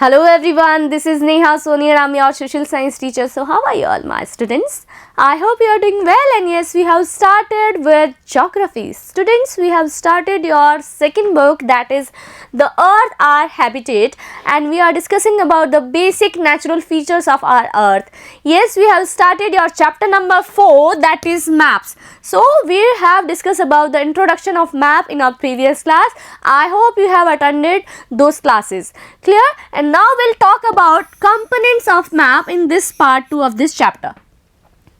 Hello everyone, this is Neha Soni and I'm your social science teacher. So how are you all my students? I hope you are doing well, and yes, we have started with geography. Students, we have started your second book, that is The Earth Our Habitat, and we are discussing about the basic natural features of our earth. Yes, we have started your chapter number 4, that is maps. So we have discussed about the introduction of map in our previous class. I hope you have attended those classes. Clear? And now we'll talk about components of map in this part 2 of this chapter.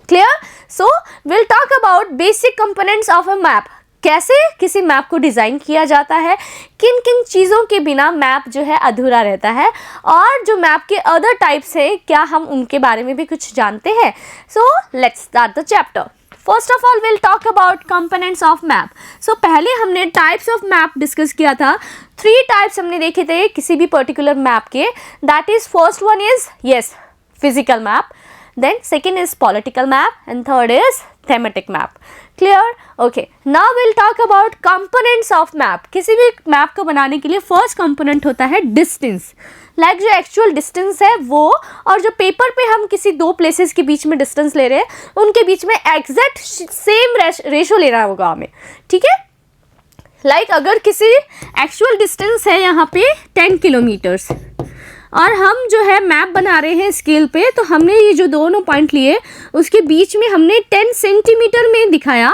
Clear? So we'll talk about basic components of a map. कैसे किसी map को design किया जाता है, किन किन चीज़ों के बिना मैप जो है अधूरा रहता है, और जो मैप के अदर टाइप्स हैं क्या हम उनके बारे में भी कुछ जानते हैं. So let's start the chapter. First of all will talk about components of map. So पहले हमने टाइप्स ऑफ मैप डिस्कस किया था. 3 टाइप्स हमने देखे थे किसी भी पर्टिकुलर मैप के. That is first one is yes physical map, then second is political map, and third is thematic map. Clear? Okay, now we'll talk about components of map. किसी भी मैप को बनाने के लिए फर्स्ट कंपोनेंट होता है distance. Like जो actual distance है वो, और जो पेपर पे हम किसी दो प्लेसेस के बीच में डिस्टेंस ले रहे हैं उनके बीच में एग्जैक्ट सेम रेशो लेना होगा हमें. ठीक है? लाइक अगर किसी एक्चुअल डिस्टेंस है यहाँ पे 10 किलोमीटर्स, और हम जो है मैप बना रहे हैं स्केल पे, तो हमने ये जो दोनों पॉइंट लिए उसके बीच में हमने 10 सेंटीमीटर में दिखाया,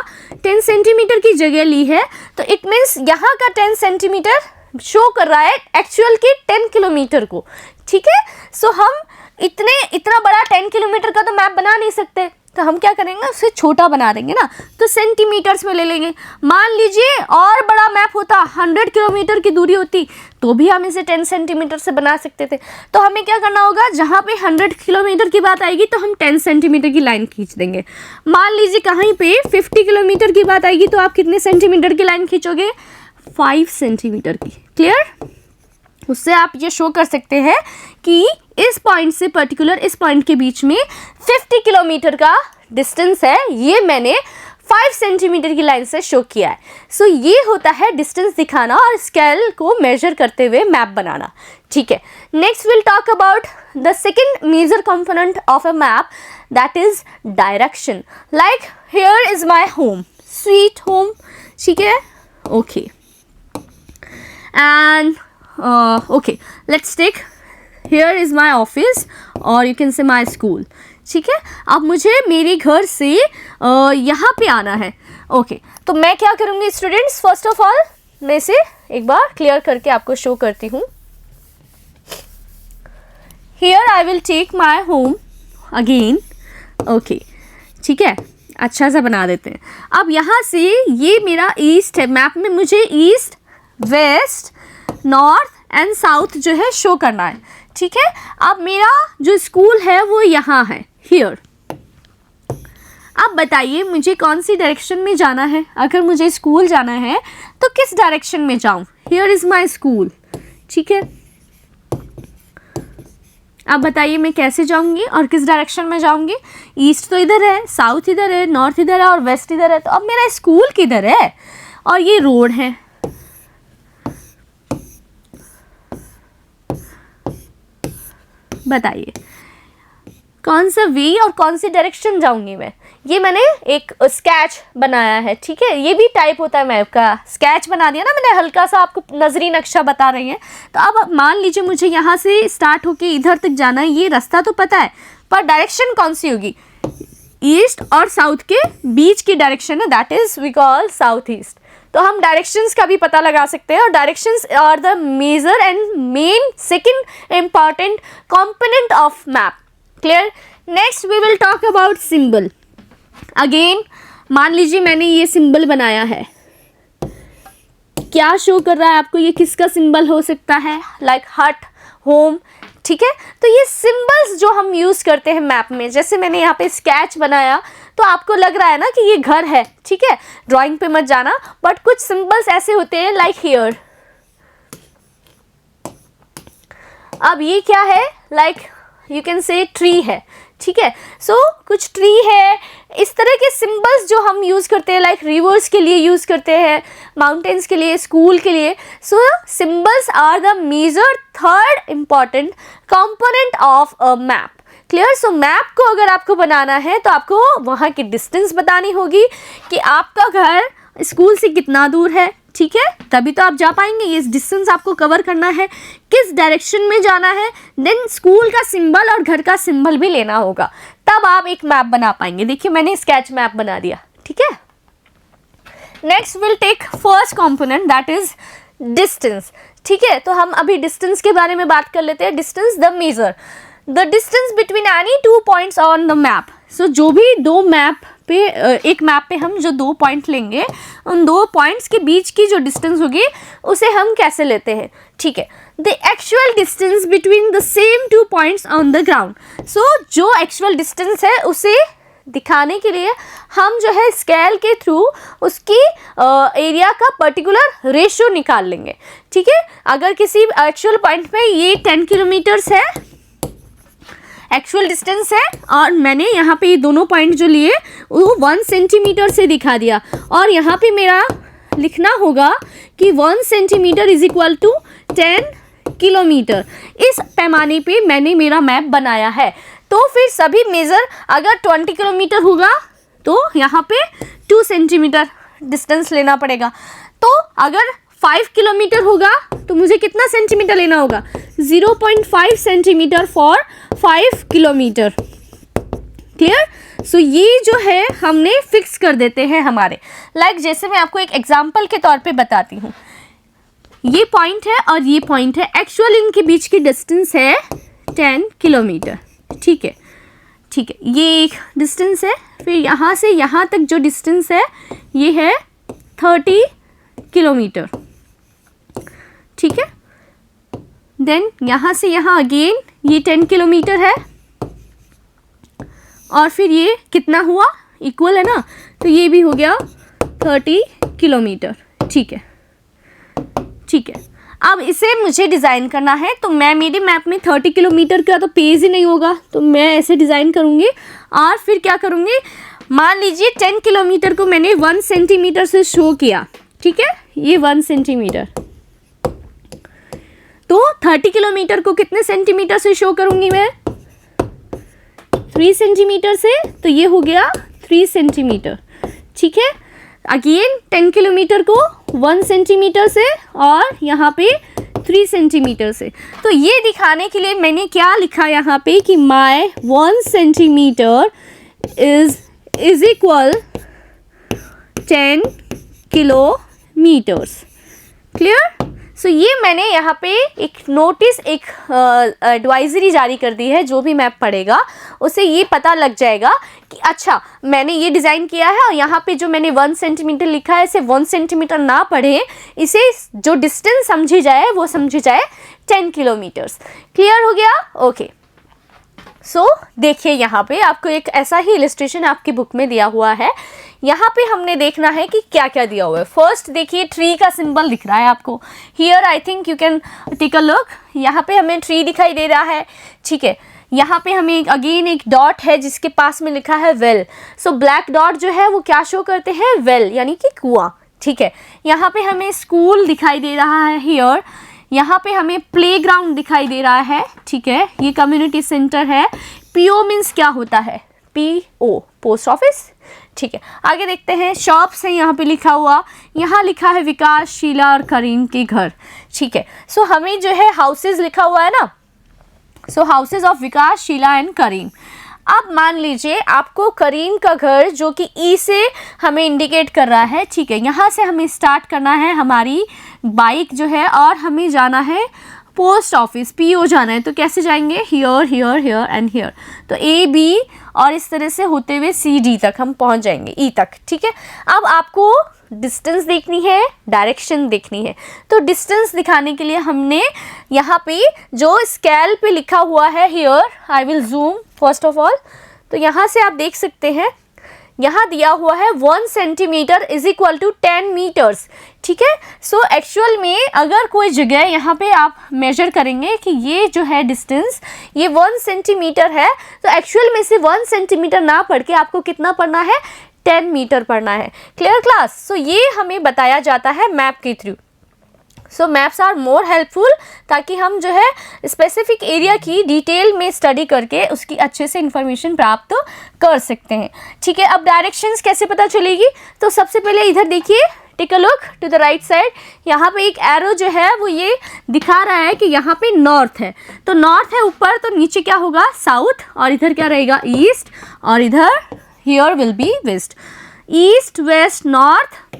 10 सेंटीमीटर की जगह ली है. तो इट मीन्स यहाँ का 10 सेंटीमीटर शो कर रहा है एक्चुअल की 10 किलोमीटर को. ठीक है? सो हम इतना बड़ा 10 किलोमीटर का तो मैप बना नहीं सकते, तो हम क्या करेंगे, उसे छोटा बना देंगे ना, तो सेंटीमीटर्स में ले लेंगे. मान लीजिए और बड़ा मैप होता, 100 किलोमीटर की दूरी होती, तो भी हम इसे 10 सेंटीमीटर से बना सकते थे. तो हमें क्या करना होगा, जहाँ पे 100 किलोमीटर की बात आएगी तो हम 10 सेंटीमीटर की लाइन खींच देंगे. मान लीजिए कहीं पे 50 किलोमीटर की बात आएगी तो आप कितने सेंटीमीटर की लाइन खींचोगे, 5 सेंटीमीटर की. क्लियर? उससे आप ये शो कर सकते हैं कि इस पॉइंट से पर्टिकुलर इस पॉइंट के बीच में 50 किलोमीटर का डिस्टेंस है, ये मैंने 5 सेंटीमीटर की लाइन से शो किया है. सो ये होता है डिस्टेंस दिखाना और स्केल को मेजर करते हुए मैप बनाना. ठीक है? Next will talk about the second major component of a map, that is direction. Like here is my home, sweet home. ठीक है? Okay, and okay, let's take here is my office or you can say my school. ठीक है? अब मुझे मेरे घर से यहाँ पे आना है. ओके, तो मैं क्या करूँगी स्टूडेंट्स, फर्स्ट ऑफ ऑल मैं इसे एक बार क्लियर करके आपको शो करती हूँ. Here I will take my home again. Okay, ठीक है, अच्छा सा बना देते हैं. अब यहाँ से ये मेरा ईस्ट है, मैप में मुझे east, west, north and south जो है शो करना है. ठीक है? अब मेरा जो स्कूल है वो यहाँ है, हियर. अब बताइए मुझे कौन सी डायरेक्शन में जाना है. अगर मुझे स्कूल जाना है तो किस डायरेक्शन में जाऊँ. Here is my school. ठीक है? अब बताइए मैं कैसे जाऊँगी और किस डायरेक्शन में जाऊँगी. ईस्ट तो इधर है, साउथ इधर है, नॉर्थ इधर है और वेस्ट इधर है. तो अब मेरा स्कूल किधर है, और ये रोड है. बताइए कौन सा वे और कौन सी डायरेक्शन जाऊंगी मैं. ये मैंने एक स्केच बनाया है. ठीक है? ये भी टाइप होता है मैप का. स्केच बना दिया ना मैंने, हल्का सा आपको नजरी नक्शा बता रही है. तो अब मान लीजिए मुझे यहाँ से स्टार्ट होके इधर तक जाना है. ये रास्ता तो पता है, पर डायरेक्शन कौन सी होगी, ईस्ट और साउथ के बीच की डायरेक्शन है, that is we call south east. तो हम डायरेक्शंस का भी पता लगा सकते हैं, और directions are the major and main second important component of map. Clear? Next we will talk about symbol. Again मान लीजिए मैंने ये सिंबल बनाया है, क्या शो कर रहा है आपको, ये किसका सिंबल हो सकता है, लाइक हट, होम. ठीक है? तो ये सिंबल्स जो हम यूज़ करते हैं मैप में, जैसे मैंने यहाँ पे स्केच बनाया तो आपको लग रहा है ना कि ये घर है. ठीक है? ड्राइंग पे मत जाना, बट कुछ सिंबल्स ऐसे होते हैं लाइक हियर. अब ये क्या है, like you can say tree है. ठीक है। सो कुछ ट्री है, इस तरह के सिंबल्स जो हम यूज़ करते हैं, लाइक रिवर्स के लिए यूज़ करते हैं, माउंटेन्स के लिए, स्कूल के लिए। So symbols are the major third important component of a map. Clear. So map को अगर आपको बनाना है तो आपको वहाँ की डिस्टेंस बतानी होगी कि आपका घर स्कूल से कितना दूर है, ठीक है, तभी तो आप जा पाएंगे। ये डिस्टेंस आपको कवर करना है, किस डायरेक्शन में जाना है, देन स्कूल का सिंबल और घर का सिंबल भी लेना होगा, तब आप एक मैप बना पाएंगे। देखिए मैंने स्केच मैप बना दिया, ठीक है। Next will take first component that is distance, ठीक है। तो हम अभी डिस्टेंस के बारे में बात कर लेते हैं। Distance the measure the distance between any two points on the map. So जो भी दो मैप पे, एक मैप पे हम जो दो पॉइंट लेंगे, उन दो पॉइंट्स के बीच की जो डिस्टेंस होगी उसे हम कैसे लेते हैं, ठीक है। The actual distance between the same two points on the ground. So जो एक्चुअल डिस्टेंस है उसे दिखाने के लिए हम जो है स्केल के थ्रू उसकी एरिया का पर्टिकुलर रेशियो निकाल लेंगे, ठीक है। अगर किसी एक्चुअल पॉइंट पे ये 10 किलोमीटर्स है एक्चुअल डिस्टेंस है, और मैंने यहाँ पे ये दोनों पॉइंट जो लिए वो 1 सेंटीमीटर से दिखा दिया, और यहाँ पे मेरा लिखना होगा कि 1 centimetre is equal to 10 kilometre. इस पैमाने पे मैंने मेरा मैप बनाया है। तो फिर सभी मेज़र अगर 20 किलोमीटर होगा तो यहाँ पे 2 सेंटीमीटर डिस्टेंस लेना पड़ेगा। तो अगर 5 किलोमीटर होगा तो मुझे कितना सेंटीमीटर लेना होगा, 0.5 centimetre for 5 kilometre. Clear. So ये जो है हमने फिक्स कर देते हैं हमारे, लाइक जैसे मैं आपको एक एग्जांपल के तौर पे बताती हूँ। ये पॉइंट है और ये पॉइंट है, एक्चुअल इनके बीच की डिस्टेंस है 10 किलोमीटर, ठीक है, ठीक है। ये एक डिस्टेंस है, फिर यहाँ से यहाँ तक जो डिस्टेंस है ये है 30 किलोमीटर, ठीक है। देन यहाँ से यहाँ अगेन ये 10 किलोमीटर है, और फिर ये कितना हुआ, इक्वल है ना, तो ये भी हो गया 30 किलोमीटर, ठीक है, ठीक है। अब इसे मुझे डिज़ाइन करना है, तो मैं मेरे मैप में 30 किलोमीटर का तो पेज ही नहीं होगा, तो मैं ऐसे डिज़ाइन करूँगी, और फिर क्या करूँगी, मान लीजिए 10 किलोमीटर को मैंने 1 सेंटीमीटर से शो किया, ठीक है, ये 1 सेंटीमीटर। तो 30 किलोमीटर को कितने सेंटीमीटर से शो करूंगी मैं, 3 सेंटीमीटर से, तो ये हो गया 3 सेंटीमीटर, ठीक है। अगेन 10 किलोमीटर को 1 सेंटीमीटर से, और यहाँ पे 3 सेंटीमीटर से। तो ये दिखाने के लिए मैंने क्या लिखा यहाँ पे कि my 1 centimetre is equal 10 kilometres. Clear. So ये मैंने यहाँ पे एक नोटिस, एक एडवाइजरी जारी कर दी है, जो भी मैप पढ़ेगा उसे ये पता लग जाएगा कि अच्छा मैंने ये डिज़ाइन किया है, और यहाँ पे जो मैंने 1 सेंटीमीटर लिखा है इसे 1 सेंटीमीटर ना पढ़े, इसे जो डिस्टेंस समझी जाए वो समझी जाए 10 किलोमीटर्स। क्लियर हो गया, ओके। सो देखिए यहाँ पे आपको एक ऐसा ही इलस्ट्रेशन आपकी बुक में दिया हुआ है। यहाँ पे हमने देखना है कि क्या क्या दिया हुआ है। फर्स्ट देखिए ट्री का सिंबल दिख रहा है आपको, here I think you can take a look. यहाँ पे हमें ट्री दिखाई दे रहा है, ठीक है। यहाँ पे हमें अगेन एक डॉट है जिसके पास में लिखा है वेल। सो ब्लैक डॉट जो है वो क्या शो करते हैं, वेल यानी कि कुआं, ठीक है। यहाँ पे हमें स्कूल दिखाई दे रहा है हियर। यहाँ पे हमें प्लेग्राउंड दिखाई दे रहा है, ठीक है। ये कम्युनिटी सेंटर है। पीओ मीन्स क्या होता है, पीओ पोस्ट ऑफिस, ठीक है। आगे देखते हैं, शॉप्स है यहाँ पे लिखा हुआ, यहाँ लिखा है विकास, शीला और करीम के घर, ठीक है। सो हमें जो है हाउसेज लिखा हुआ है ना, so houses of Vikas, Sheela and Karim. अब मान लीजिए आपको करीम का घर जो कि ई से हमें इंडिकेट कर रहा है, ठीक है। यहाँ से हमें स्टार्ट करना है हमारी बाइक जो है, और हमें जाना है पोस्ट ऑफिस, पीओ जाना है। तो कैसे जाएंगे, here here here and here. तो ए बी और इस तरह से होते हुए सी डी तक हम पहुँच जाएंगे, ई तक, ठीक है। अब आपको डिस्टेंस देखनी है, डायरेक्शन देखनी है। तो डिस्टेंस दिखाने के लिए हमने यहाँ पे जो स्केल पे लिखा हुआ है, here I will zoom first of all. तो यहाँ से आप देख सकते हैं, यहाँ दिया हुआ है 1 centimetre is equal to 10 metres, ठीक है। सो एक्चुअल में अगर कोई जगह यहाँ पे आप मेजर करेंगे कि ये जो है डिस्टेंस ये 1 सेंटीमीटर है, तो एक्चुअल में से 1 सेंटीमीटर ना पढ़ के आपको कितना पढ़ना है, 10 मीटर पढ़ना है। Clear class? सो ये हमें बताया जाता है मैप के through. So maps are more helpful, ताकि हम जो है स्पेसिफिक एरिया की डिटेल में स्टडी करके उसकी अच्छे से इंफॉर्मेशन प्राप्त कर सकते हैं। ठीक है, अब डायरेक्शंस कैसे पता चलेगी? तो सबसे पहले इधर देखिए, take a look to the right side. यहाँ पे एक एरो जो है वो ये दिखा रहा है कि यहाँ पे नॉर्थ है, तो नॉर्थ है ऊपर, तो नीचे क्या होगा, साउथ, और इधर क्या रहेगा, ईस्ट, और इधर here will be west. East, west, north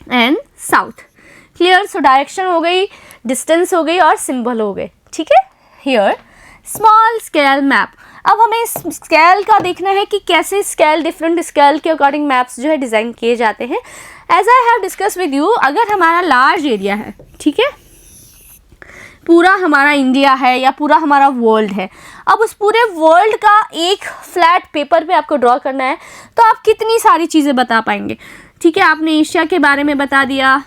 and south. Clear? So direction हो गई, डिस्टेंस हो गई और सिंबल हो गए। ठीक है, हियर स्मॉल स्केल मैप। अब हमें स्केल का देखना है कि कैसे स्केल, डिफरेंट स्केल के अकॉर्डिंग मैप्स जो है डिज़ाइन किए जाते हैं। As I have discuss with you, अगर हमारा लार्ज एरिया है, ठीक है, पूरा हमारा इंडिया है या पूरा हमारा वर्ल्ड है, अब उस पूरे वर्ल्ड का एक फ्लैट पेपर पे आपको ड्रॉ करना है, तो आप कितनी सारी चीज़ें बता पाएंगे। ठीक है, आपने एशिया के बारे में बता दिया,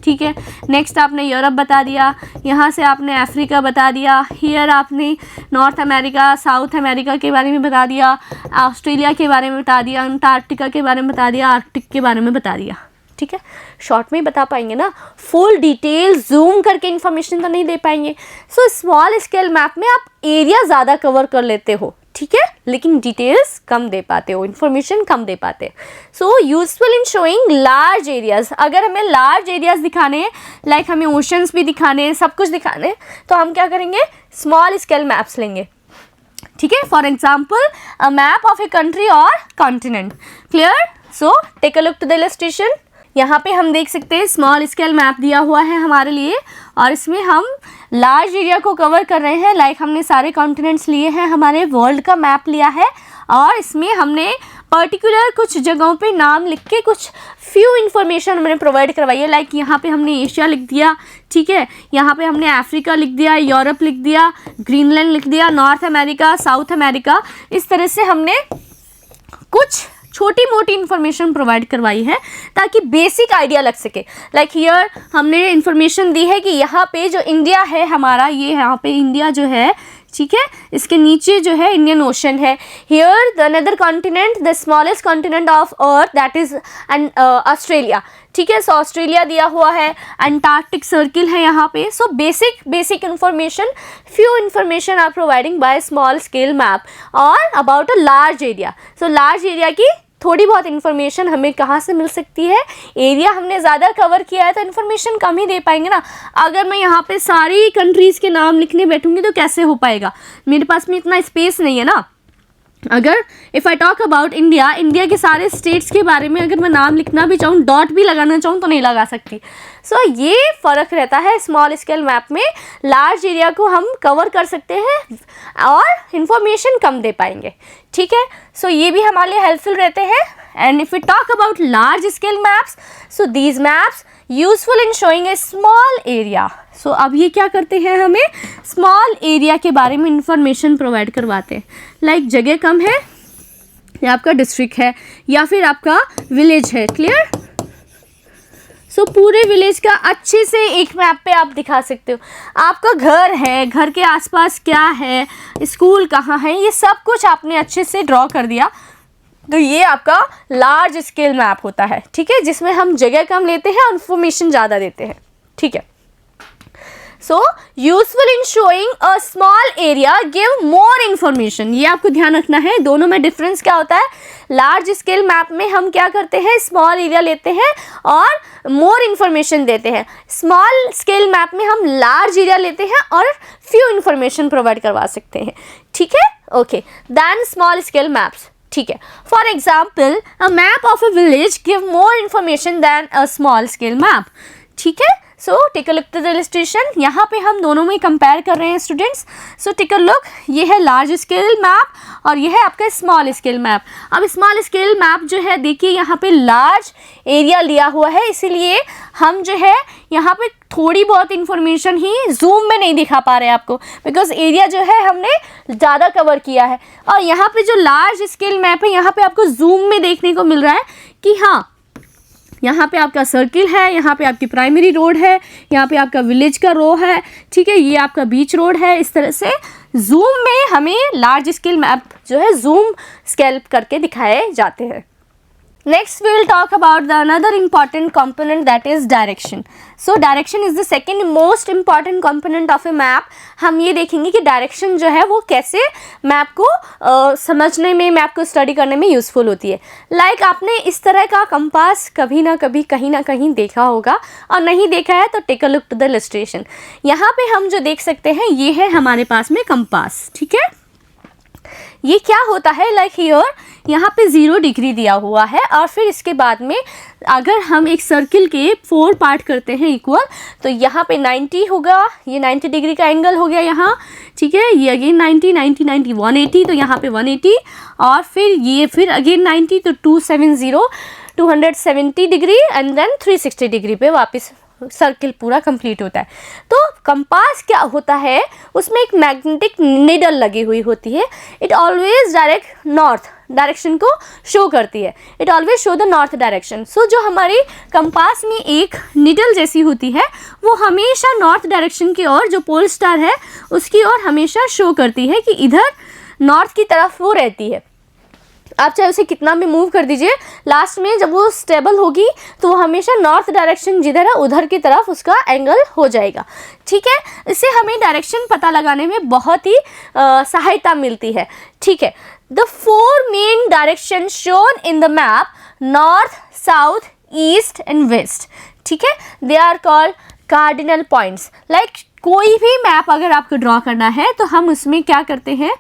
ठीक है, नेक्स्ट आपने यूरोप बता दिया, यहाँ से आपने अफ्रीका बता दिया, हियर आपने नॉर्थ अमेरिका, साउथ अमेरिका के बारे में बता दिया, ऑस्ट्रेलिया के बारे में बता दिया, अंटार्कटिका के बारे में बता दिया, आर्कटिक के बारे में बता दिया। ठीक है, शॉर्ट में ही बता पाएंगे ना, फुल डिटेल जूम करके इन्फॉर्मेशन तो नहीं दे पाएंगे। सो स्मॉल स्केल मैप में आप एरिया ज़्यादा कवर कर लेते हो, ठीक है, लेकिन डिटेल्स कम दे पाते हो, इन्फॉर्मेशन कम दे पाते हैं। So useful in showing large areas. अगर हमें लार्ज एरियाज दिखाने हैं, लाइक हमें ओशंस भी दिखाने हैं, सब कुछ दिखाने हैं, तो हम क्या करेंगे, स्मॉल स्केल मैप्स लेंगे। ठीक है, for example a map of a country और continent. Clear? So take a look to the illustration. यहाँ पे हम देख सकते हैं स्मॉल स्केल मैप दिया हुआ है हमारे लिए, और इसमें हम लार्ज एरिया को कवर कर रहे हैं। लाइक हमने सारे कॉन्टिनेंट्स लिए हैं, हमारे वर्ल्ड का मैप लिया है, और इसमें हमने पर्टिकुलर कुछ जगहों पे नाम लिख के कुछ फ्यू इन्फॉर्मेशन हमने प्रोवाइड करवाई है। लाइक यहाँ पे हमने एशिया लिख दिया, ठीक है, यहाँ पे हमने अफ्रीका लिख दिया, यूरोप लिख दिया, ग्रीनलैंड लिख दिया, नॉर्थ अमेरिका, साउथ अमेरिका। इस तरह से हमने कुछ छोटी मोटी इन्फॉर्मेशन प्रोवाइड करवाई है ताकि बेसिक आइडिया लग सके। लाइक हियर हमने इन्फॉर्मेशन दी है कि यहाँ पे जो इंडिया है हमारा, ये यहाँ पे इंडिया जो है, ठीक है, इसके नीचे जो है इंडियन ओशन है। Here the another continent, the smallest continent of earth, that is Australia. ठीक है, सो ऑस्ट्रेलिया दिया हुआ है, अंटार्कटिक सर्किल है यहाँ पे। So basic information, few information are providing by small scale map और about a large area. So large area की थोड़ी बहुत इन्फॉर्मेशन हमें कहाँ से मिल सकती है, एरिया हमने ज़्यादा कवर किया है तो इन्फॉर्मेशन कम ही दे पाएंगे ना। अगर मैं यहाँ पे सारी कंट्रीज़ के नाम लिखने बैठूंगी तो कैसे हो पाएगा, मेरे पास में इतना स्पेस नहीं है ना। अगर if I talk about India, India के सारे स्टेट्स के बारे में अगर मैं नाम लिखना भी चाहूँ, डॉट भी लगाना चाहूँ तो नहीं लगा सकती। सो ये फ़र्क रहता है स्मॉल स्केल मैप में। लार्ज एरिया को हम कवर कर सकते हैं और इन्फॉर्मेशन कम दे पाएंगे। ठीक है, सो ये भी हमारे लिए हेल्पफुल रहते हैं। And if we talk about large scale maps, so these maps useful in showing a small area. So अब ये क्या करते हैं, हमें स्मॉल एरिया के बारे में इंफॉर्मेशन प्रोवाइड करवाते हैं। लाइक जगह कम है, या आपका डिस्ट्रिक्ट है, या फिर आपका विलेज है। क्लियर? सो पूरे विलेज का अच्छे से एक मैप पे आप दिखा सकते हो। आपका घर है, घर के आसपास क्या है, स्कूल कहाँ है, ये सब कुछ आपने अच्छे से ड्रॉ कर दिया, तो ये आपका लार्ज स्केल मैप होता है। ठीक है, जिसमें हम जगह कम लेते हैं और इन्फॉर्मेशन ज़्यादा देते हैं। ठीक है, so useful in showing a small area, give more information. ये आपको ध्यान रखना है, दोनों में डिफरेंस क्या होता है। लार्ज स्केल मैप में हम क्या करते हैं, स्मॉल एरिया लेते हैं और मोर इन्फॉर्मेशन देते हैं। स्मॉल स्केल मैप में हम लार्ज एरिया लेते हैं और फ्यू इन्फॉर्मेशन प्रोवाइड करवा सकते हैं। ठीक है, okay, then small scale maps. ठीक है, for example a map of a village give more information than a small scale map. ठीक है, so take a look to the illustration. यहाँ पे हम दोनों में कंपेयर कर रहे हैं students. So take a look, ये है लार्ज स्केल मैप और ये है आपका स्मॉल स्केल मैप। अब स्मॉल स्केल मैप जो है, देखिए यहाँ पे लार्ज एरिया लिया हुआ है, इसीलिए हम जो है यहाँ पे थोड़ी बहुत इन्फॉर्मेशन ही जूम में नहीं दिखा पा रहे हैं आपको, बिकॉज एरिया जो है हमने ज़्यादा कवर किया है। और यहाँ पे जो लार्ज स्केल मैप है, यहाँ पे आपको जूम में देखने को मिल रहा है कि हाँ, यहाँ पे आपका सर्किल है, यहाँ पे आपकी प्राइमरी रोड है, यहाँ पे आपका विलेज का रो है, ठीक है, ये आपका बीच रोड है। इस तरह से जूम में हमें लार्ज स्केल मैप जो है जूम स्केल करके दिखाए जाते हैं। Next we will talk about the another important component, that is direction. So direction is the second most important component of a map. हम ये देखेंगे कि डायरेक्शन जो है वो कैसे मैप को समझने में, मैप को स्टडी करने में यूज़फुल होती है। लाइक आपने इस तरह का कंपास कभी ना कभी कहीं ना कहीं देखा होगा, और नहीं देखा है तो take a look to the illustration. यहाँ पे हम जो देख सकते हैं ये है हमारे पास में कंपास, ठीक है। ये क्या होता है, लाइक हियर यहाँ पे 0 डिग्री दिया हुआ है, और फिर इसके बाद में अगर हम एक सर्किल के 4 पार्ट करते हैं इक्वल, तो यहाँ पे 90 होगा, ये 90 डिग्री का एंगल हो गया यहाँ, ठीक है। ये अगेन 90 90 90 180, तो यहाँ पे 180, और फिर अगेन 90, तो 270 डिग्री, एंड देन 360 डिग्री पे वापस सर्किल पूरा कंप्लीट होता है। तो कंपास क्या होता है, उसमें एक मैग्नेटिक निडल लगी हुई होती है। It always direct north direction को शो करती है, it always show the north direction. So जो हमारी कंपास में एक निडल जैसी होती है वो हमेशा नॉर्थ डायरेक्शन की ओर, जो पोल स्टार है उसकी ओर हमेशा शो करती है कि इधर नॉर्थ की तरफ वो रहती है। आप चाहे उसे कितना भी मूव कर दीजिए, लास्ट में जब वो स्टेबल होगी तो वो हमेशा नॉर्थ डायरेक्शन जिधर है उधर की तरफ उसका एंगल हो जाएगा, ठीक है। इससे हमें डायरेक्शन पता लगाने में बहुत ही सहायता मिलती है, ठीक है। The 4 main direction shown in the map, north, south, east and west, ठीक है, they are called cardinal points. Like कोई भी मैप अगर आपको ड्रॉ करना है तो हम उसमें क्या करते हैं,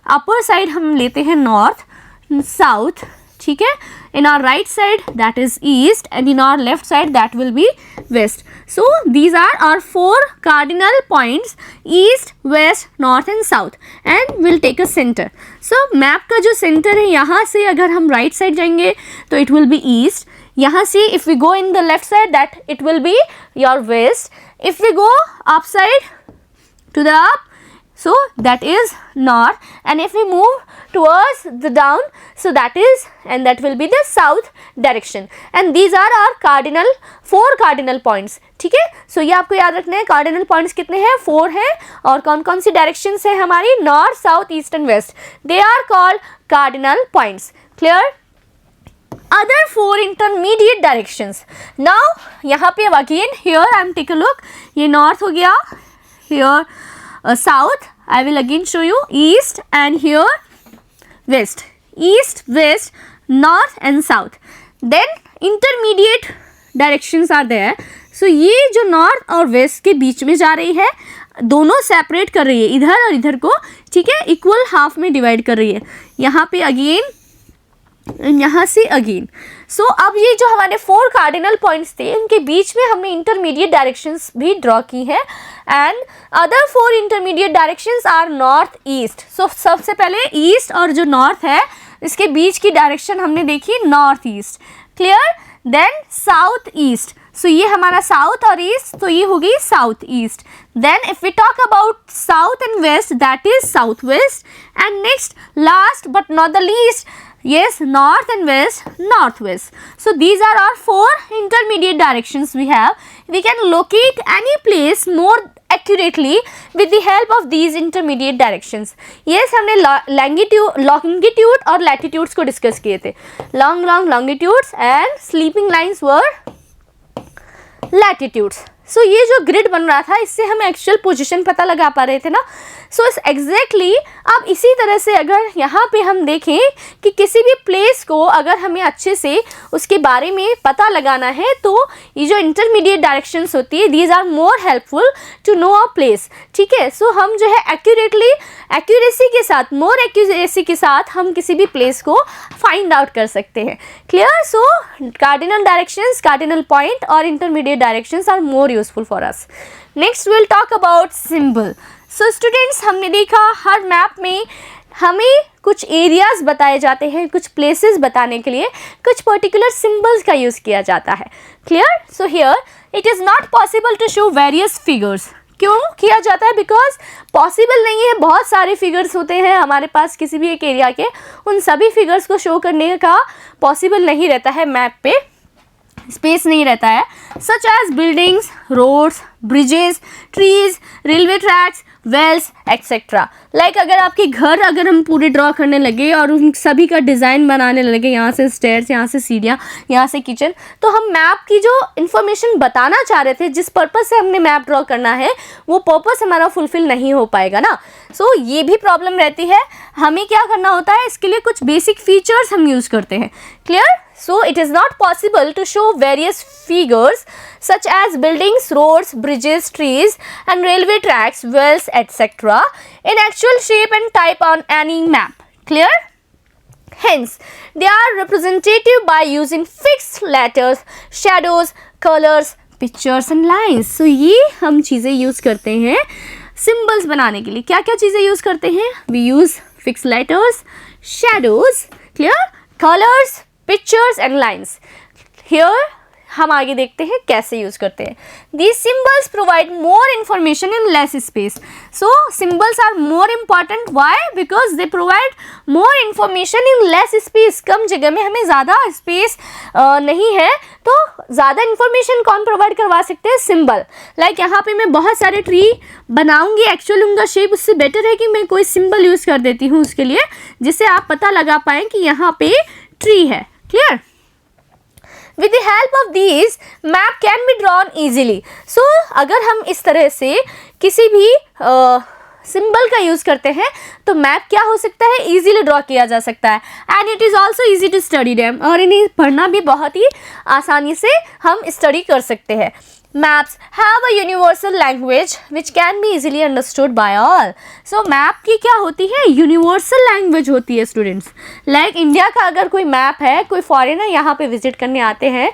अपर साइड हम लेते हैं नॉर्थ, साउथ, ठीक है, in our right side that is east, and in our left side that will be west. So these are our 4 cardinal points, east, west, north and south, and we'll take a center. So map का जो center है, यहाँ से अगर हम right side जाएंगे तो it will be east. यहाँ से if we go in the left side that it will be your west. If we go upside to the up, so that is north, and if we move towards the down, so that will be the south direction. And these are our 4 cardinal points, ठीक है। सो ये आपको याद रखना है, cardinal points कितने हैं, 4 हैं, और कौन कौन सी डायरेक्शंस है हमारी, north, south, east and west, they are called cardinal points. Clear. Other 4 intermediate directions. Now यहाँ पे अब again here I am take a look, ये north हो गया, here south, I will again show you east, and here west, east, west, north and south. Then intermediate directions are there. So ये जो north और west के बीच में जा रही है, दोनों सेपरेट कर रही है, इधर और इधर को, ठीक है, इक्वल हाफ में डिवाइड कर रही है, यहाँ पे अगेन, यहाँ से अगेन। सो अब ये जो हमारे 4 कार्डिनल पॉइंट्स थे उनके बीच में हमने इंटरमीडिएट डायरेक्शंस भी ड्रॉ की हैं, and other 4 intermediate directions are north, east. So सबसे पहले ईस्ट और जो नॉर्थ है इसके बीच की डायरेक्शन हमने देखी north east, clear. Then south east, so ये हमारा साउथ और ईस्ट, तो ये होगी south east. Then if we talk about south and west, that is south west, and next last but not the least, yes, north and west, northwest. So these are our 4 intermediate directions we have. We can locate any place more accurately with the help of these intermediate directions. Yes, हमने longitude और latitudes को discuss किए थे, long longitudes and sleeping lines were latitudes. सो ये जो grid बन रहा था इससे हम एक्चुअल पोजीशन पता लगा पा रहे थे ना। सो एग्जैक्टली अब इसी तरह से अगर यहाँ पे हम देखें कि किसी भी प्लेस को अगर हमें अच्छे से उसके बारे में पता लगाना है तो ये जो इंटरमीडिएट डायरेक्शंस होती है, these are more helpful to know a place, ठीक है। सो हम जो है एक्यूरेसी के साथ, मोर एक्यूरेसी के साथ हम किसी भी प्लेस को फाइंड आउट कर सकते हैं, clear. So cardinal directions, cardinal point और intermediate directions are more useful for us. Next will talk about symbol. So students, हमने देखा हर मैप में हमें कुछ एरियाज बताए जाते हैं, कुछ प्लेसेस बताने के लिए कुछ पर्टिकुलर सिंबल्स का यूज़ किया जाता है, clear. So here it is not possible to show various figures. क्यों किया जाता है? बिकॉज पॉसिबल नहीं है, बहुत सारे फिगर्स होते हैं हमारे पास किसी भी एक एरिया के, उन सभी फिगर्स को शो करने का पॉसिबल नहीं रहता है मैप पे। स्पेस नहीं रहता है, such as buildings, roads, bridges, trees, railway tracks, wells etcetera. Like अगर आपके घर अगर हम पूरे ड्रॉ करने लगे और उन सभी का डिज़ाइन बनाने लगे, यहाँ से स्टेयर्स, यहाँ से सीढ़ियाँ, यहाँ से किचन, तो हम मैप की जो इन्फॉर्मेशन बताना चाह रहे थे, जिस पर्पज़ से हमने मैप ड्रॉ करना है, वो पर्पज़ हमारा फुलफिल नहीं हो पाएगा ना। सो ये भी प्रॉब्लम रहती है। हमें क्या करना होता है, इसके लिए कुछ बेसिक फीचर्स हम यूज़ करते हैं। Clear? So it is not possible to show various figures such as buildings, roads, bridges, trees and railway tracks, wells, etc. in actual shape and type on any map. Clear? Hence, they are representative by using fixed letters, shadows, colors, pictures and lines. So ये हम चीज़ें use करते हैं symbols बनाने के लिए। क्या क्या चीज़ें यूज़ करते हैं? We use fixed letters, shadows, clear? Colors, pictures and lines. Here हम आगे देखते हैं कैसे यूज़ करते हैं। These symbols provide more information in less space. So symbols are more important. Why? Because they provide more information in less space. कम जगह में हमें ज़्यादा स्पेस नहीं है, तो ज़्यादा इन्फॉर्मेशन कौन प्रोवाइड करवा सकते हैं? सिंबल। लाइक यहाँ पे मैं बहुत सारे ट्री बनाऊंगी, एक्चुअल उनका शेप, उससे बेटर है कि मैं कोई सिंबल यूज़ कर देती हूँ उसके लिए, जिससे आप पता लगा पाएँ कि यहाँ पे ट्री है। Clear? With the help of these, map can be drawn easily. So अगर हम इस तरह से किसी भी सिंबल का यूज़ करते हैं तो मैप क्या हो सकता है? इजीली ड्रॉ किया जा सकता है। And it is also easy to study them, और इन्हें पढ़ना भी बहुत ही आसानी से हम स्टडी कर सकते हैं। Maps have a universal language which can be easily understood by all. So map की क्या होती है? यूनिवर्सल लैंग्वेज होती है स्टूडेंट्स। लाइक इंडिया का अगर कोई मैप है, कोई फॉरेनर यहाँ पे विजिट करने आते हैं,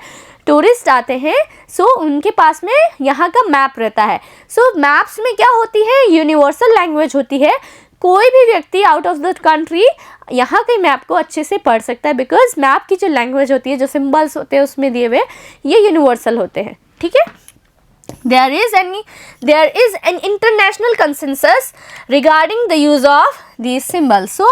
टूरिस्ट आते हैं, सो उनके पास में यहाँ का मैप रहता है। सो मैप्स में क्या होती है? यूनिवर्सल लैंग्वेज होती है। कोई भी व्यक्ति आउट ऑफ द कंट्री यहाँ के मैप को अच्छे से पढ़ सकता है, बिकॉज मैप की जो लैंग्वेज होती है, जो सिम्बल्स होते हैं उसमें दिए हुए, ये यूनिवर्सल होते हैं। ठीक है? There is an international consensus regarding the use of these symbols. So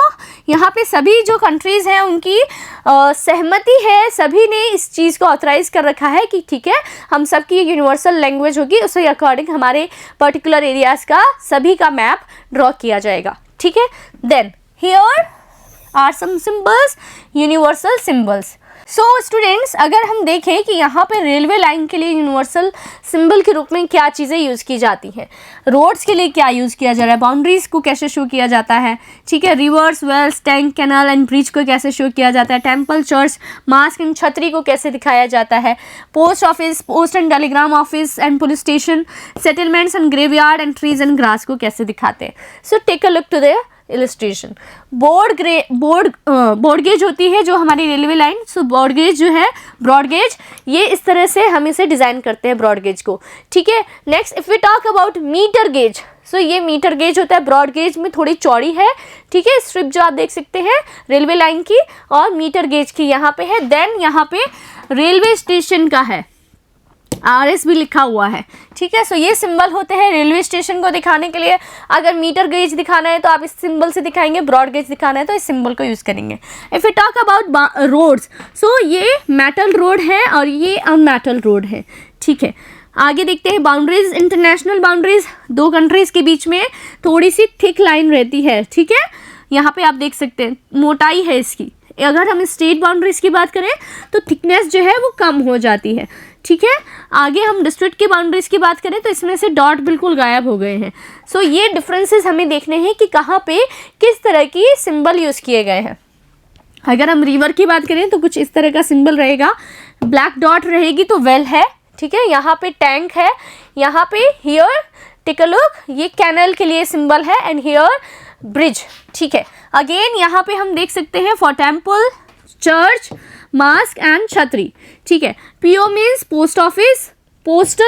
यहाँ पे सभी जो कंट्रीज़ हैं उनकी सहमति है, सभी ने इस चीज़ को ऑथराइज़ कर रखा है कि ठीक है, हम सबकी यूनिवर्सल लैंग्वेज होगी, उसके अकॉर्डिंग हमारे पर्टिकुलर एरियाज़ का सभी का मैप ड्रॉ किया जाएगा। ठीक है? Then here are some symbols, universal symbols. So students, अगर हम देखें कि यहाँ पे रेलवे लाइन के लिए यूनिवर्सल सिंबल के रूप में क्या चीज़ें यूज़ की जाती हैं, रोड्स के लिए क्या यूज़ किया जा रहा है, बाउंड्रीज़ को कैसे शो किया जाता है, ठीक है, rivers, wells, tank, canal and bridge को कैसे शो किया जाता है, टेम्पल, चर्च, मास्क एंड छतरी को कैसे दिखाया जाता है, post office, post and telegram office and police station, settlements and graveyard and trees and grass को कैसे दिखाते हैं। So take a look to the illustration. Broad gauge होती है जो हमारी railway line. So broad gauge जो है, ब्रॉड गेज, ये इस तरह से हम इसे डिज़ाइन करते हैं ब्रॉड गेज को। ठीक है? Next if we talk about metre gauge, so ये मीटर गेज होता है, ब्रॉड गेज में थोड़ी चौड़ी है। ठीक है? स्ट्रिप जो आप देख सकते हैं रेलवे लाइन की, और मीटर गेज की यहाँ पे है। देन यहाँ पे रेलवे स्टेशन का है, RS भी लिखा हुआ है। ठीक है? सो ये सिंबल होते हैं रेलवे स्टेशन को दिखाने के लिए। अगर मीटर गेज दिखाना है तो आप इस सिंबल से दिखाएंगे, ब्रॉड गेज दिखाना है तो इस सिंबल को यूज़ करेंगे। If you talk about roads, so ये मेटल रोड है और ये अनमेटल रोड है। ठीक है? आगे देखते हैं बाउंड्रीज, इंटरनेशनल बाउंड्रीज, दो कंट्रीज़ के बीच में थोड़ी सी थिक लाइन रहती है। ठीक है? यहाँ पे आप देख सकते हैं मोटाई है इसकी। अगर हम स्टेट बाउंड्रीज की बात करें तो थिकनेस जो है वो कम हो जाती है। ठीक है? आगे हम डिस्ट्रिक्ट की बाउंड्रीज की बात करें तो इसमें से डॉट बिल्कुल गायब हो गए हैं। सो ये डिफरेंसेस हमें देखने हैं कि कहाँ पे किस तरह की सिंबल यूज़ किए गए हैं। अगर हम रिवर की बात करें तो कुछ इस तरह का सिंबल रहेगा, ब्लैक डॉट रहेगी तो वेल है। ठीक है? यहाँ पे टैंक है, यहाँ पे हियर टेक अ लुक, ये कैनल के लिए सिंबल है, एंड हियर ब्रिज। ठीक है? अगेन यहाँ पे हम देख सकते हैं for temple, church, mosque and chhatri. ठीक है? PO means post office, post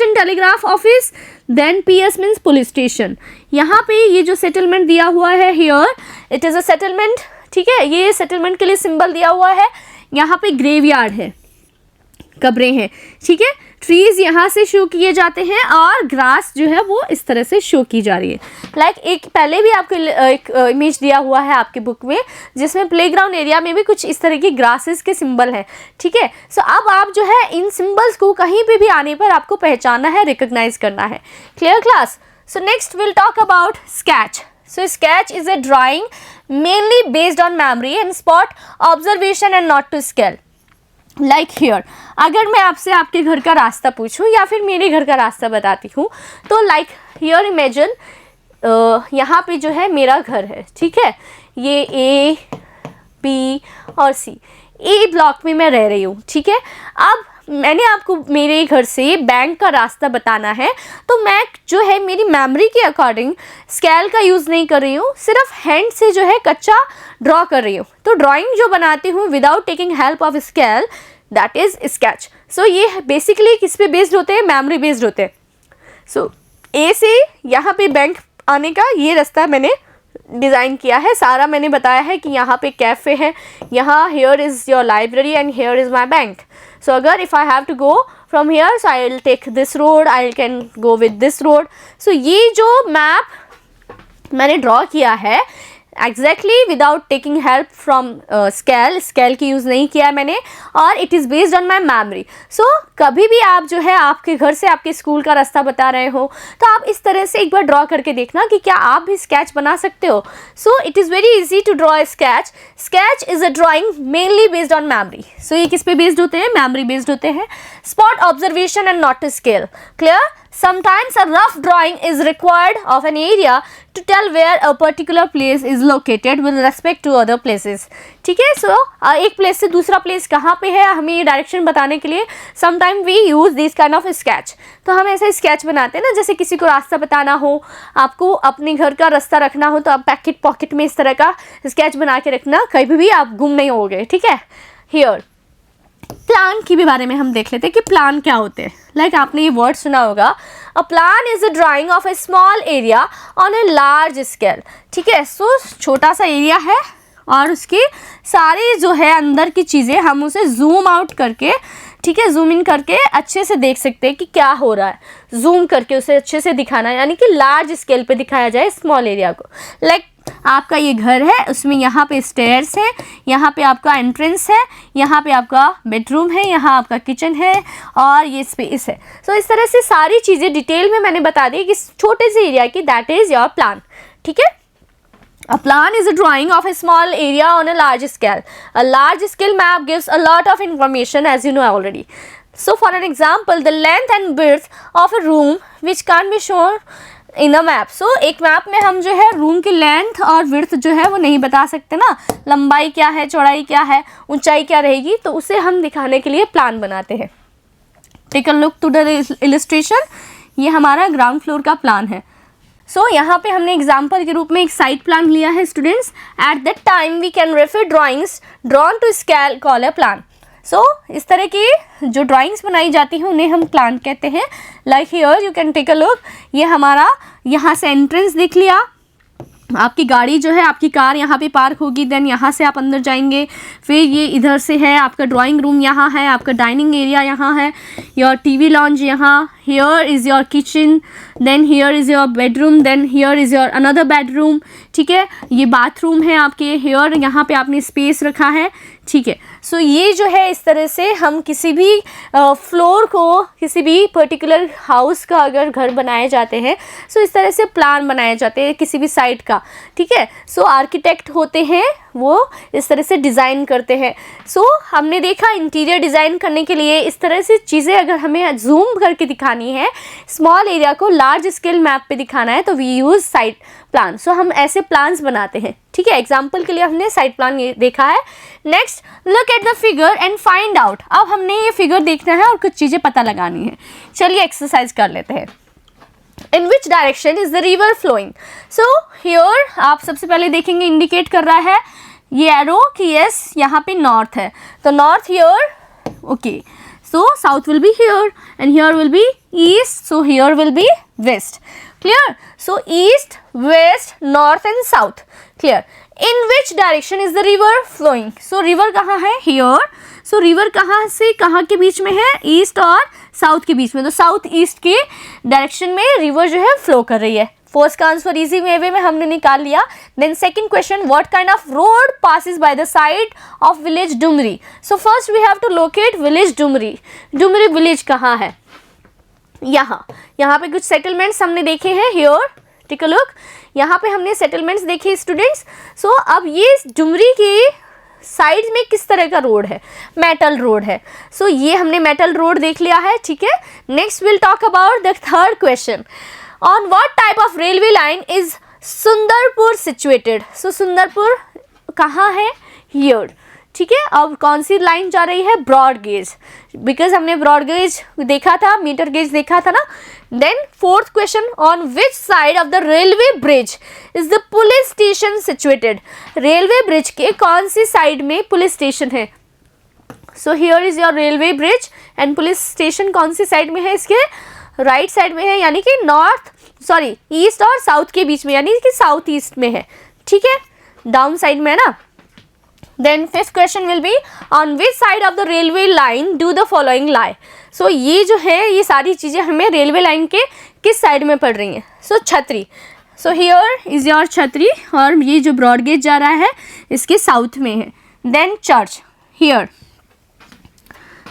and telegraph office, then PS means police station. यहाँ पे ये जो सेटलमेंट दिया हुआ है, here it is a settlement. ठीक है? ये सेटलमेंट के लिए सिंबल दिया हुआ है। यहाँ पे ग्रेवयार्ड है, कब्रें हैं। ठीक है? ट्रीज यहाँ से शो किए जाते हैं और ग्रास जो है वो इस तरह से शो की जा रही है। लाइक एक पहले भी आपको एक इमेज दिया हुआ है आपके बुक में, जिसमें प्लेग्राउंड एरिया में भी कुछ इस तरह की ग्रासेस के सिंबल हैं, ठीक है। सो अब आप जो है इन सिंबल्स को कहीं पे भी आने पर आपको पहचानना है, रिकॉग्नाइज करना है। Clear class? So next will talk about sketch. So sketch is a drawing mainly based on memory and spot observation and not to scale. Like here, अगर मैं आपसे आपके घर का रास्ता पूछूं या फिर मेरे घर का रास्ता बताती हूँ, तो like here imagine यहाँ पे जो है मेरा घर है, ठीक है। ये A, B और C, A ब्लॉक में मैं रह रही हूँ, ठीक है। अब मैंने आपको मेरे घर से बैंक का रास्ता बताना है, तो मैं जो है मेरी मेमोरी के अकॉर्डिंग स्केल का यूज़ नहीं कर रही हूँ, सिर्फ हैंड से जो है कच्चा ड्रॉ कर रही हूँ। तो ड्राइंग जो बनाती हूँ without taking help of scale, that is sketch. So ये बेसिकली किस पे बेस्ड होते हैं? मेमोरी बेस्ड होते हैं। सो ए से यहाँ पे बैंक आने का ये रास्ता मैंने डिज़ाइन किया है, सारा मैंने बताया है कि यहाँ पे कैफ़े है, यहाँ here is your library and here is my bank. So अगर if I have to go from here, so I will take this road, I can go with this road. So ये जो map मैंने draw किया है exactly without taking help from scale की use नहीं किया है मैंने, और it is based on my memory. So कभी भी आप जो है आपके घर से आपके स्कूल का रास्ता बता रहे हो, तो आप इस तरह से एक बार ड्रॉ करके देखना कि क्या आप भी स्केच बना सकते हो। So it is very easy to draw a sketch. Sketch is a drawing mainly based on memory. So ये किस पे बेस्ड होते हैं? मेमोरी बेस्ड होते हैं। Spot observation and not scale. Clear? Sometimes a rough drawing is required of an area to tell where a particular place is located with respect to other places. ठीक है। सो एक place से दूसरा place कहाँ पे है हमें ये डायरेक्शन बताने के लिए sometimes we use this kind of sketch. तो हम ऐसा स्केच बनाते हैं ना, जैसे किसी को रास्ता बताना हो, आपको अपने घर का रास्ता रखना हो, तो आप पॉकेट में इस तरह का स्केच बना के रखना, कभी भी आप गुम नहीं होगे, ठीक है। हियर प्लान की भी बारे में हम देख लेते हैं कि प्लान क्या होते हैं। लाइक आपने ये वर्ड सुना होगा, a plan is a drying of A small area on a large scale. ठीक है। सो छोटा सा एरिया है और उसकी सारी जो है अंदर की चीज़ें हम उसे जूम आउट करके, ठीक है, जूम इन करके अच्छे से देख सकते हैं कि क्या हो रहा है, जूम करके उसे अच्छे से दिखाना, यानी कि लार्ज स्केल पे दिखाया जाए स्मॉल एरिया को। लाइक आपका ये घर है, उसमें यहाँ पे स्टेयर्स है, यहाँ पे आपका एंट्रेंस है, यहाँ पे आपका बेडरूम है, यहाँ आपका किचन है और ये स्पेस है। सो इस तरह से सारी चीज़ें डिटेल में मैंने बता दी कि छोटे से एरिया की, दैट इज़ योर प्लान। ठीक है। A plan is a drawing of a small area on a large scale. A large scale map gives a lot of information, as you know already. So for an example, the length and width of a room which can be shown in a map. So एक map में हम जो है room की length और width जो है वो नहीं बता सकते ना, लंबाई क्या है, चौड़ाई क्या है, ऊंचाई क्या रहेगी, तो उसे हम दिखाने के लिए प्लान बनाते हैं। Take a look to the illustration. ये हमारा ग्राउंड फ्लोर का प्लान है। सो यहाँ पे हमने एग्जाम्पल के रूप में एक साइट प्लान लिया है students. At that time we can refer drawings drawn to scale call a plan. So इस तरह की जो ड्राइंग्स बनाई जाती हैं उन्हें हम प्लान कहते हैं। Like here you can take a look. ये हमारा यहाँ से एंट्रेंस दिख लिया, आपकी गाड़ी जो है, आपकी कार यहाँ पे पार्क होगी, देन यहाँ से आप अंदर जाएंगे, फिर ये इधर से है आपका ड्राइंग रूम, यहाँ है आपका डाइनिंग एरिया, यहाँ है योर टीवी लॉन्च, यहाँ here is your kitchen, then here is your bedroom, then here is your another bedroom. ठीक है। ये बाथरूम है आपके, हियर यहाँ पे आपने स्पेस रखा है। ठीक है। सो ये जो है इस तरह से हम किसी भी फ्लोर को, किसी भी पर्टिकुलर हाउस का अगर घर बनाए जाते हैं, सो इस तरह से प्लान बनाए जाते हैं किसी भी साइट का। ठीक है। सो आर्किटेक्ट होते हैं वो इस तरह से डिज़ाइन करते हैं। सो हमने देखा इंटीरियर डिज़ाइन करने के लिए इस तरह से चीज़ें अगर हमें जूम करके दिखानी है, स्मॉल एरिया को लार्ज स्केल मैप पे दिखाना है, तो वी यूज़ साइट प्लान। सो हम ऐसे प्लान्स बनाते हैं। ठीक है। एग्जाम्पल के लिए हमने साइट प्लान ये देखा है। Next look at the figure and find out. अब हमने ये फिगर देखना है और कुछ चीज़ें पता लगानी है। चलिए एक्सरसाइज कर लेते हैं। In which direction is the river flowing? So here आप सबसे पहले देखेंगे इंडिकेट कर रहा है ये एरो कि यस यहाँ पे नॉर्थ है, तो north here, okay. So south will be here and here will be east, so here will be west. Clear? So east, west, north and south. Clear? In which direction is the river flowing, so river कहाँ है, here, so river कहाँ से कहाँ के बीच में है, east और south के बीच में, तो साउथ ईस्ट के डायरेक्शन में रिवर जो है फ्लो कर रही है। फर्स्ट का आंसर इजी वे में हमने निकाल लिया। Then second question, what kind of road passes by the side of village Dumri, so first we have to locate village Dumri. Dumri village कहाँ है, यहाँ पे कुछ सेटलमेंट्स हमने देखे हैं, हियर टेक अ लुक, यहाँ पे हमने सेटलमेंट्स देखे स्टूडेंट्स। सो अब ये डुमरी के साइड में किस तरह का रोड है, मेटल रोड है, सो ये हमने मेटल रोड देख लिया है, ठीक है। Next will talk about the third question, on what type of railway line is Sundarpur situated, so Sundarpur कहाँ है, हियर, ठीक है। अब कौन सी लाइन जा रही है, ब्रॉड गेज, बिकॉज हमने ब्रॉड गेज देखा था, मीटर गेज देखा था ना। Then fourth question, on which side of the railway bridge is the police station situated, railway bridge के कौन सी साइड में पुलिस स्टेशन है, so here is your railway bridge and police station कौन सी साइड में है, इसके राइट साइड में है, यानी कि ईस्ट और साउथ के बीच में, यानी कि साउथ ईस्ट में है, ठीक है, डाउन साइड में है ना। Then fifth question will be, on which side of the railway line do the following lie, so ये जो है ये सारी चीज़ें हमें रेलवे लाइन के किस साइड में पड़ रही हैं, सो छतरी, सो हियर इज योर छतरी, और ये जो ब्रॉड गेज जा रहा है इसके साउथ में है। Then church, here,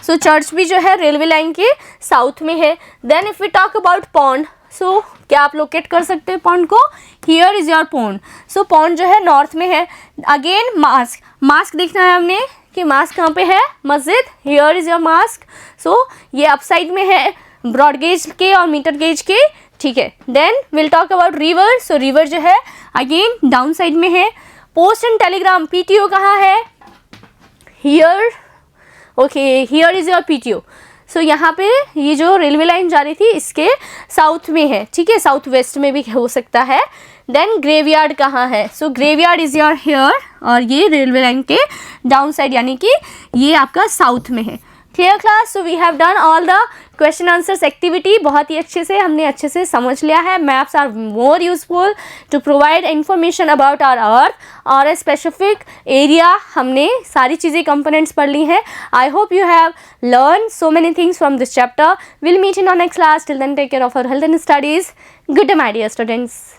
so church भी जो है रेलवे लाइन के साउथ में है। Then if we talk about pond, so क्या आप लोकेट कर सकते हैं पॉन्ड को, here is your pond, so pond जो है नॉर्थ में है। अगेन मास्क देखना है हमने कि मास्क कहाँ पे है, मस्जिद, हियर इज योर मास्क, सो ये अप साइड में है ब्रॉड गेज के और मीटर गेज के, ठीक है। Then will talk about river, so river जो है अगेन डाउन साइड में है। पोस्ट एंड टेलीग्राम, पीटीओ कहाँ है, here, okay, here is your PTO, so यहाँ पे ये जो रेलवे लाइन जा रही थी इसके साउथ में है, ठीक है, साउथ वेस्ट में भी हो सकता है। देन ग्रेवयार्ड कहाँ है, so graveyard is your here, और ये रेलवे लाइन के डाउन साइड, यानी कि ये आपका साउथ में है। Clear class, so we have done all the question answers activity, बहुत ही हमने अच्छे से समझ लिया है। Maps are more useful to provide information about our earth और ए स्पेसिफिक एरिया, हमने सारी चीज़ें कंपोनेंट्स पढ़ ली हैं। I hope you have learn so many things from this chapter. Will meet in our next class, till then take care of your health and studies. Good day my dear students.